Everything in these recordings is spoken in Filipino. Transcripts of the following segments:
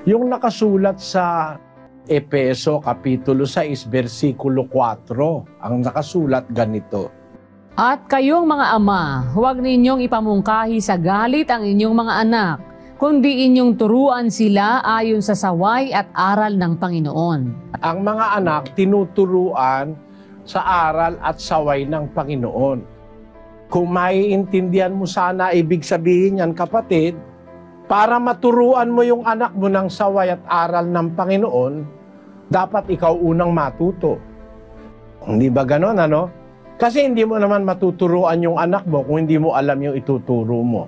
Yung nakasulat sa Efeso Kapitulo 6, versikulo 4, ang nakasulat ganito. At kayong mga ama, huwag ninyong ipamungkahi sa galit ang inyong mga anak, kundi inyong turuan sila ayon sa saway at aral ng Panginoon. Ang mga anak tinuturuan sa aral at saway ng Panginoon. Kung maiintindihan mo sana ibig sabihin yan, kapatid, para maturuan mo yung anak mo ng saway at aral ng Panginoon, dapat ikaw unang matuto. Hindi ba ganon, ano? Kasi hindi mo naman matuturuan yung anak mo kung hindi mo alam yung ituturo mo.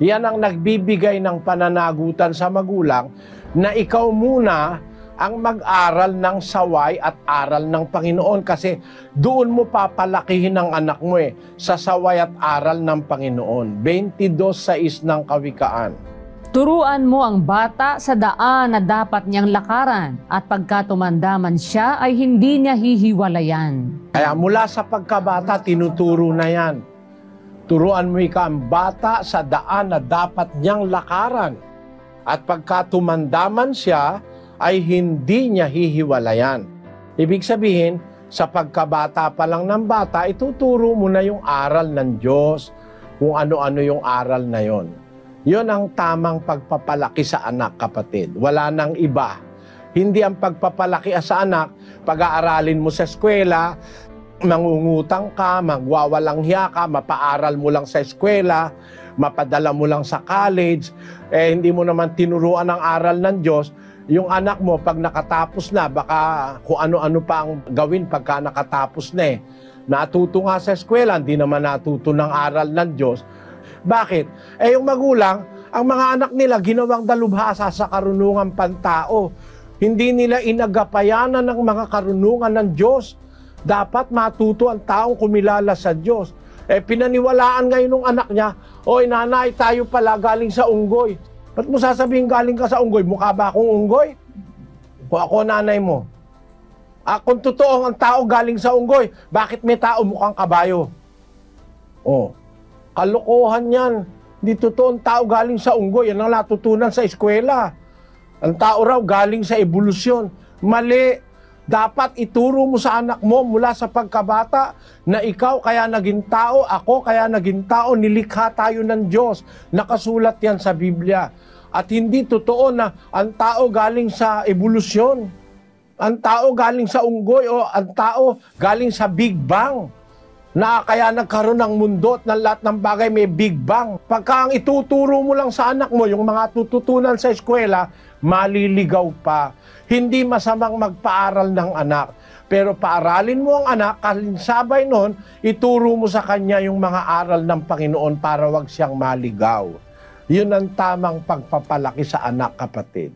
Yan ang nagbibigay ng pananagutan sa magulang na ikaw muna ang mag-aral ng saway at aral ng Panginoon, kasi doon mo papalakihin ang anak mo sa saway at aral ng Panginoon. 22:6 ng Kawikaan. Turuan mo ang bata sa daan na dapat niyang lakaran, at pagka tumanda man siya ay hindi niya hihiwalayan. Kaya mula sa pagkabata, tinuturo na yan. Turuan mo ika ang bata sa daan na dapat niyang lakaran, at pagka tumanda man siya ay hindi niya hihiwalayan. Ibig sabihin, sa pagkabata pa lang ng bata, ituturo mo na yung aral ng Diyos, kung ano-ano yung aral na yon. Yon ang tamang pagpapalaki sa anak, kapatid. Wala nang iba. Hindi ang pagpapalaki sa anak, pag-aaralin mo sa eskwela, mangungutang ka, magwawalang hiya ka, mapaaral mo lang sa eskwela, mapadala mo lang sa college, hindi mo naman tinuruan ang aral ng Diyos. Yung anak mo, pag nakatapos na, baka kung ano-ano pa ang gawin pagka nakatapos na Natuto nga sa eskwela, hindi naman natuto ng aral ng Diyos. Bakit? Yung magulang, ang mga anak nila ginawang dalubhasa sa karunungan pantao. Hindi nila inagapayanan ng mga karunungan ng Diyos. Dapat matuto ang taong kumilala sa Diyos. Pinaniwalaan ngayon ng anak niya, "Oy nanay, tayo pala galing sa unggoy." Ba't mo sasabihin galing ka sa unggoy? Mukha ba akong unggoy? Kung ako nanay mo. Kung totoo ang tao galing sa unggoy, bakit may tao mukhang kabayo? Kalokohan yan. Hindi totoo ang tao galing sa unggoy. Yan ang natutunan sa eskwela. Ang tao raw galing sa evolusyon. Mali. Dapat ituro mo sa anak mo mula sa pagkabata na ikaw kaya naging tao, ako kaya naging tao, nilikha tayo ng Diyos. Nakasulat yan sa Biblia. At hindi totoo na ang tao galing sa evolusyon. Ang tao galing sa unggoy o ang tao galing sa Big Bang. Na kaya nagkaroon ng mundo at ng lahat ng bagay may Big Bang. Pagka ang ituturo mo lang sa anak mo, yung mga tututunan sa eskwela, maliligaw pa. Hindi masamang magpaaral ng anak. Pero paaralin mo ang anak, kalinsabay nun, ituro mo sa kanya yung mga aral ng Panginoon para wag siyang maligaw. Yun ang tamang pagpapalaki sa anak, kapatid.